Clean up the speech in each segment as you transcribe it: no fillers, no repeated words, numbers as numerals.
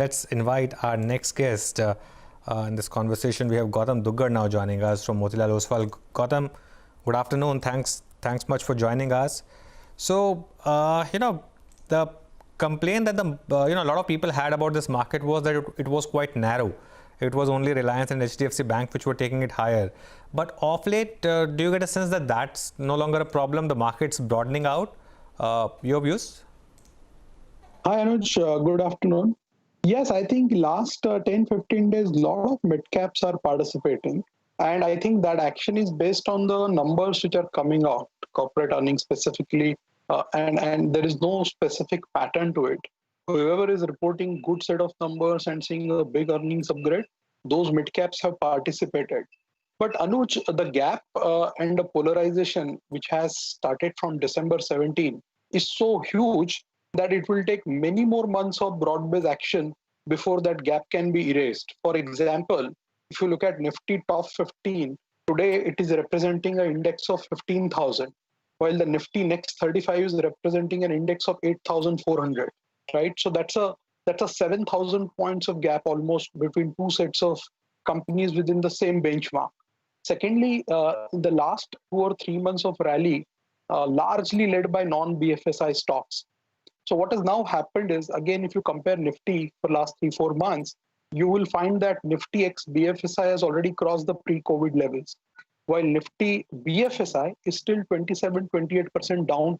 Let's invite our next guest in this conversation. We have Gautam Duggar now joining us from Motilal Oswal. Gautam, good afternoon. Thanks much for joining us. So, the complaint that a lot of people had about this market was that it was quite narrow. It was only Reliance and HDFC Bank which were taking it higher. But of late, do you get a sense that that's no longer a problem? The market's broadening out. Your views? Hi Anuj, good afternoon. Yes, I think last 10-15 days, a lot of mid-caps are participating. And I think that action is based on the numbers which are coming out, corporate earnings specifically, and there is no specific pattern to it. Whoever is reporting good set of numbers and seeing a big earnings upgrade, those mid-caps have participated. But Anuj, the gap and the polarization which has started from December 17 is so huge that it will take many more months of broad-based action before that gap can be erased. For example, if you look at Nifty top 15, today it is representing an index of 15,000, while the Nifty next 35 is representing an index of 8,400, right? So that's a 7,000 points of gap almost between two sets of companies within the same benchmark. Secondly, in the last 2 or 3 months of rally, largely led by non-BFSI stocks. So what has now happened is, again, if you compare Nifty for last 3-4 months, you will find that Nifty X BFSI has already crossed the pre-COVID levels, while Nifty BFSI is still 27-28% down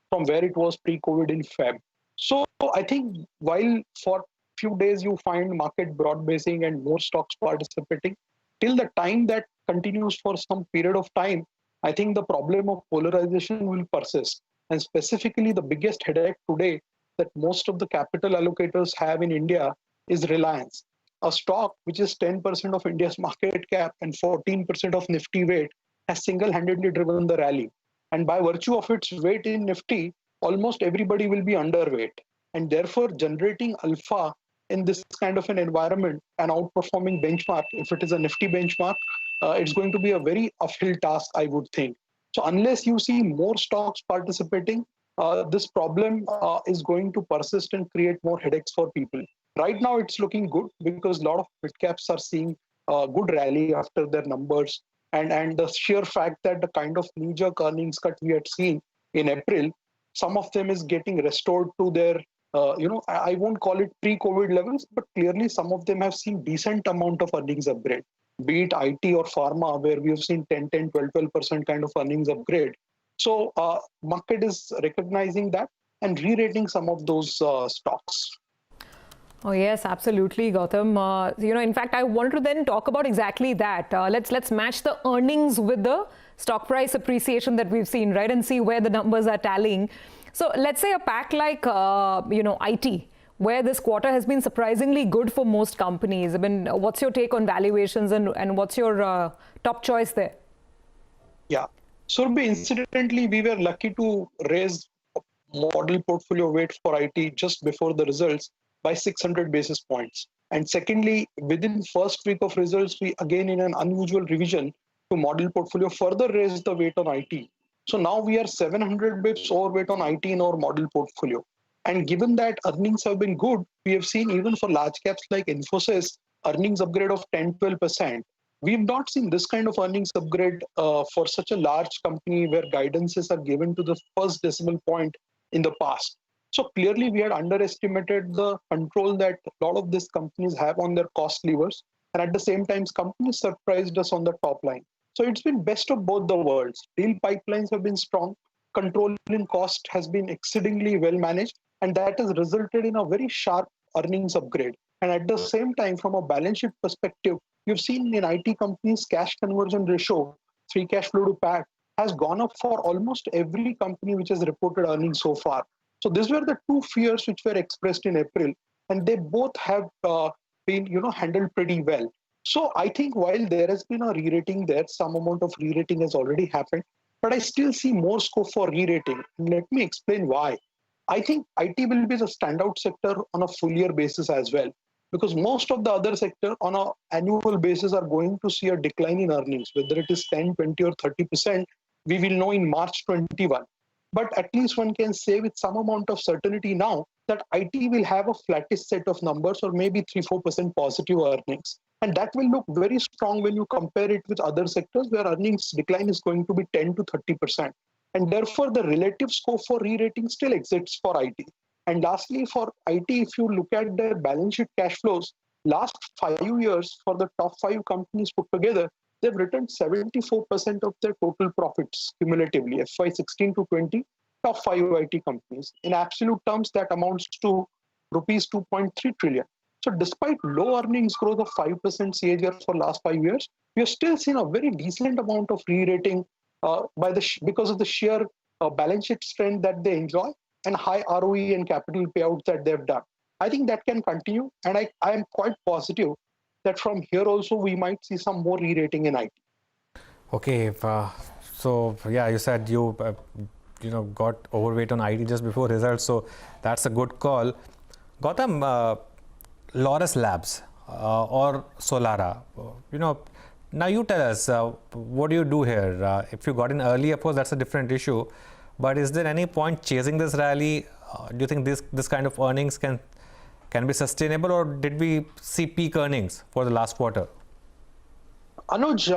from where it was pre-COVID in Feb. So I think while for few days you find market broad-basing and more stocks participating, till the time that continues for some period of time, I think the problem of polarization will persist. And specifically, the biggest headache today that most of the capital allocators have in India is Reliance, a stock which is 10% of India's market cap and 14% of Nifty weight has single-handedly driven the rally. And by virtue of its weight in Nifty, almost everybody will be underweight. And therefore, generating alpha in this kind of an environment and outperforming benchmark, if it is a Nifty benchmark, it's going to be a very uphill task, I would think. So unless you see more stocks participating, this problem is going to persist and create more headaches for people. Right now, it's looking good because a lot of mid caps are seeing a good rally after their numbers. And the sheer fact that the kind of knee-jerk earnings cut we had seen in April, some of them is getting restored to their, I won't call it pre-COVID levels, but clearly some of them have seen decent amount of earnings upgrade, be it IT or pharma, where we have seen 12% kind of earnings upgrade. So market is recognizing that and re-rating some of those stocks. Oh yes, absolutely, Gautam. In fact, I wanted to then talk about exactly that. Let's match the earnings with the stock price appreciation that we've seen, right, and see where the numbers are tallying. So let's say a pack like IT, where this quarter has been surprisingly good for most companies. I mean, what's your take on valuations and what's your top choice there? Yeah. So incidentally, we were lucky to raise model portfolio weight for IT just before the results by 600 basis points. And secondly, within first week of results, we again in an unusual revision to model portfolio further raised the weight on IT. So now we are 700 bips overweight on IT in our model portfolio. And given that earnings have been good, we have seen even for large caps like Infosys, earnings upgrade of 10-12%. We've not seen this kind of earnings upgrade for such a large company where guidances are given to the first decimal point in the past. So clearly we had underestimated the control that a lot of these companies have on their cost levers. And at the same time, companies surprised us on the top line. So it's been best of both the worlds. Deal pipelines have been strong. Control in cost has been exceedingly well managed. And that has resulted in a very sharp earnings upgrade. And at the same time, from a balance sheet perspective, you've seen in IT companies, cash conversion ratio, free cash flow to PAT, has gone up for almost every company which has reported earnings so far. So these were the two fears which were expressed in April, and they both have been, handled pretty well. So I think while there has been a re-rating there, some amount of re-rating has already happened, but I still see more scope for re-rating. Let me explain why. I think IT will be the standout sector on a full year basis as well, because most of the other sector on an annual basis are going to see a decline in earnings, whether it is 10, 20 or 30%, we will know in March 21. But at least one can say with some amount of certainty now that IT will have a flattish set of numbers or maybe 3-4% positive earnings. And that will look very strong when you compare it with other sectors where earnings decline is going to be 10 to 30%. And therefore, the relative scope for re-rating still exists for IT. And lastly, for IT, if you look at their balance sheet cash flows, last 5 years for the top 5 companies put together, they've returned 74% of their total profits cumulatively, FY16 to 20, top 5 IT companies. In absolute terms, that amounts to rupees 2.3 trillion. So despite low earnings growth of 5% CAGR for last 5 years, we have still seen a very decent amount of re-rating because of the sheer balance sheet strength that they enjoy and high ROE and capital payouts that they've done. I think that can continue, and I am quite positive that from here also we might see some more re-rating in IT. Okay, so yeah, you said you got overweight on IT just before results, so that's a good call. Gautam, Laurus Labs or Solara, now you tell us, what do you do here? If you got in early, of course, that's a different issue. But is there any point chasing this rally? Do you think this kind of earnings can be sustainable, or did we see peak earnings for the last quarter? Anuj,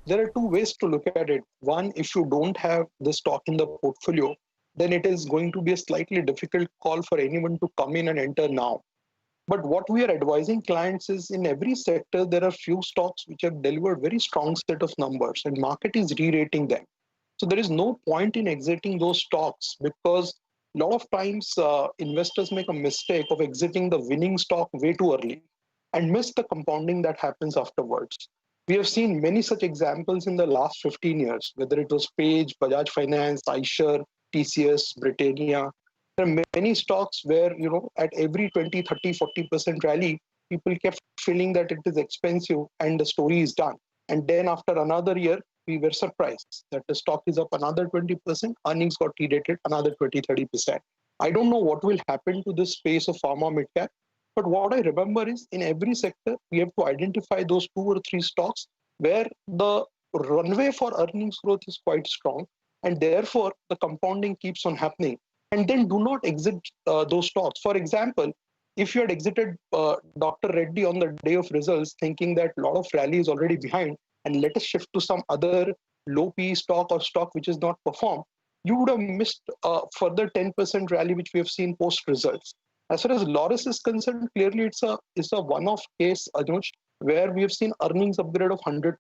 there are two ways to look at it. One, if you don't have the stock in the portfolio, then it is going to be a slightly difficult call for anyone to come in and enter now. But what we are advising clients is in every sector, there are few stocks which have delivered very strong set of numbers and market is re-rating them. So there is no point in exiting those stocks because a lot of times investors make a mistake of exiting the winning stock way too early and miss the compounding that happens afterwards. We have seen many such examples in the last 15 years, whether it was Page, Bajaj Finance, iShares, TCS, Britannia. There are many stocks where, at every 20, 30, 40% rally, people kept feeling that it is expensive and the story is done. And then after another year, we were surprised that the stock is up another 20%, earnings got re-rated another 20, 30%. I don't know what will happen to this space of pharma mid-cap, but what I remember is in every sector, we have to identify those 2 or 3 stocks where the runway for earnings growth is quite strong and therefore the compounding keeps on happening. And then do not exit those stocks. For example, if you had exited Dr. Reddy on the day of results thinking that a lot of rally is already behind and let us shift to some other low PE stock or stock which is not performed, you would have missed further 10% rally which we have seen post results. As far as Laurus is concerned, clearly it's a one-off case, Anuj, where we have seen earnings upgrade of 100%.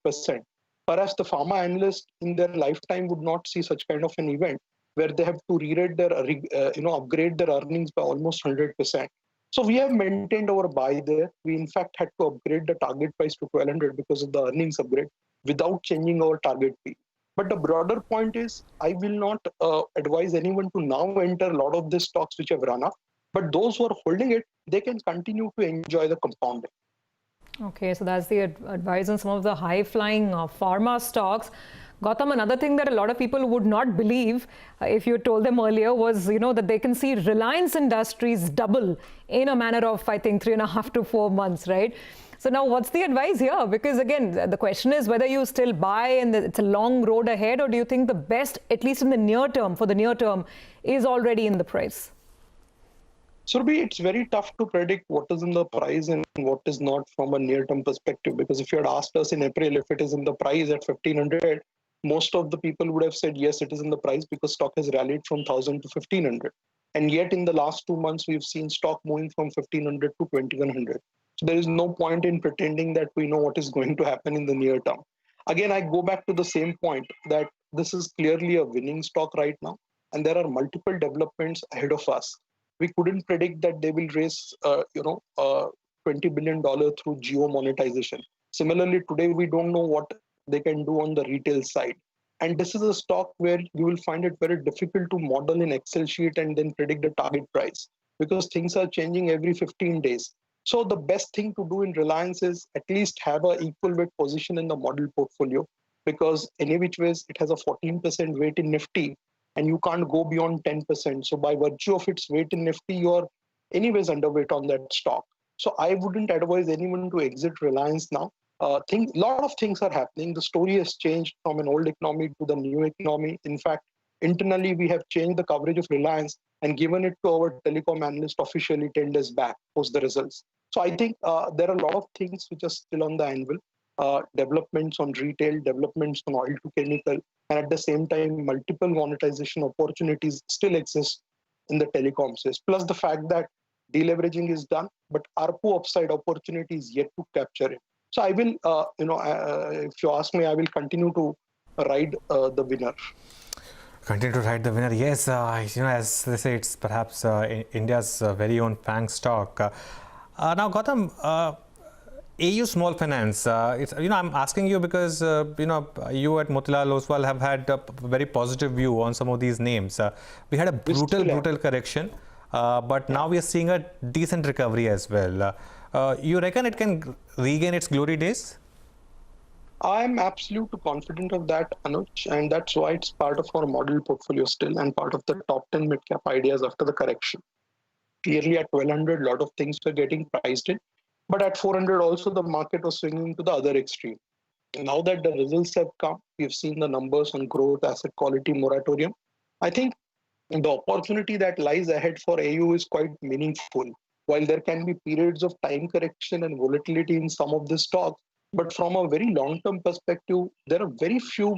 Perhaps the pharma analyst in their lifetime would not see such kind of an event where they have to re-rate their, upgrade their earnings by almost 100%. So we have maintained our buy there. We in fact had to upgrade the target price to 1200 because of the earnings upgrade without changing our target P. But the broader point is, I will not advise anyone to now enter a lot of these stocks which have run up. But those who are holding it, they can continue to enjoy the compounding. Okay, so that's the advice on some of the high-flying pharma stocks. Gautam, another thing that a lot of people would not believe if you told them earlier was, that they can see Reliance Industries double in a matter of, I think, 3.5 to 4 months, right? So now what's the advice here? Because again, the question is whether you still buy and it's a long road ahead, or do you think the best, at least in the near term, for the near term, is already in the price? Surabhi, it's very tough to predict what is in the price and what is not from a near-term perspective. Because if you had asked us in April if it is in the price at 1500, most of the people would have said yes, it is in the price because stock has rallied from 1000 to 1500. And yet in the last 2 months, we've seen stock moving from 1500 to 2100. So there is no point in pretending that we know what is going to happen in the near term. Again, I go back to the same point that this is clearly a winning stock right now. And there are multiple developments ahead of us. We couldn't predict that they will raise, $20 billion through geo monetization. Similarly, today we don't know what they can do on the retail side. And this is a stock where you will find it very difficult to model in Excel sheet and then predict the target price because things are changing every 15 days. So the best thing to do in Reliance is at least have an equal weight position in the model portfolio because any which ways it has a 14% weight in Nifty. And you can't go beyond 10%. So by virtue of its weight in Nifty, you're anyways underweight on that stock. So I wouldn't advise anyone to exit Reliance now. A lot of things are happening. The story has changed from an old economy to the new economy. In fact, internally we have changed the coverage of Reliance and given it to our telecom analyst officially 10 days back post the results. So I think there are a lot of things which are still on the anvil. Developments on retail, developments on oil to chemical, and at the same time, multiple monetization opportunities still exist in the telecom space. Plus the fact that deleveraging is done, but ARPU upside opportunity is yet to capture it. So I will, if you ask me, I will continue to ride the winner. Continue to ride the winner. Yes, as they say, it's perhaps India's very own FANG stock. Now, Gautam, AU Small Finance. I'm asking you because you at Motilal Oswal have had a very positive view on some of these names. We had a brutal correction, but now we are seeing a decent recovery as well. You reckon it can regain its glory days? I'm absolutely confident of that, Anuj, and that's why it's part of our model portfolio still and part of the top 10 mid-cap ideas after the correction. Clearly at 1200, a lot of things were getting priced in, but at 400 also the market was swinging to the other extreme. Now that the results have come, we've seen the numbers on growth, asset quality, moratorium. I think the opportunity that lies ahead for AU is quite meaningful. While there can be periods of time correction and volatility in some of the stocks, but from a very long-term perspective, there are very few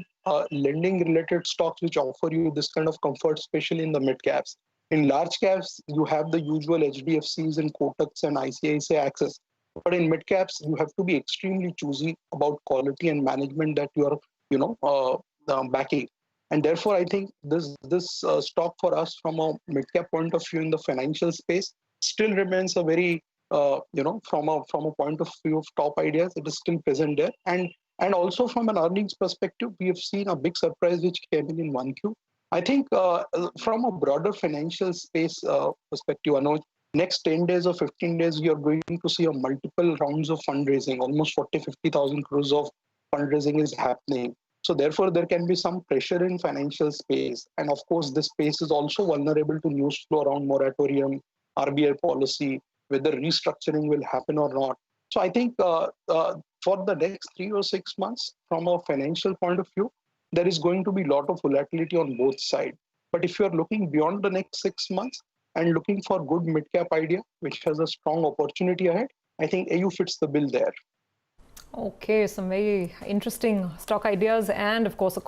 lending-related stocks which offer you this kind of comfort, especially in the mid-caps. In large caps, you have the usual HDFCs and Kotaks and ICICI Access. But in mid-caps, you have to be extremely choosy about quality and management that you are, backing. And therefore, I think this stock for us from a mid-cap point of view in the financial space still remains a very from a point of view of top ideas, it is still present there. And also from an earnings perspective, we have seen a big surprise which came in 1Q. I think from a broader financial space perspective, Anuj, next 10 days or 15 days, you are going to see a multiple rounds of fundraising. Almost 40-50,000 crores of fundraising is happening. So therefore, there can be some pressure in financial space. And of course, this space is also vulnerable to news flow around moratorium, RBI policy, whether restructuring will happen or not. So I think for the next 3 or 6 months, from a financial point of view, there is going to be a lot of volatility on both sides. But if you are looking beyond the next 6 months and looking for good mid-cap idea, which has a strong opportunity ahead, I think AU fits the bill there. Okay, some very interesting stock ideas and, of course, a call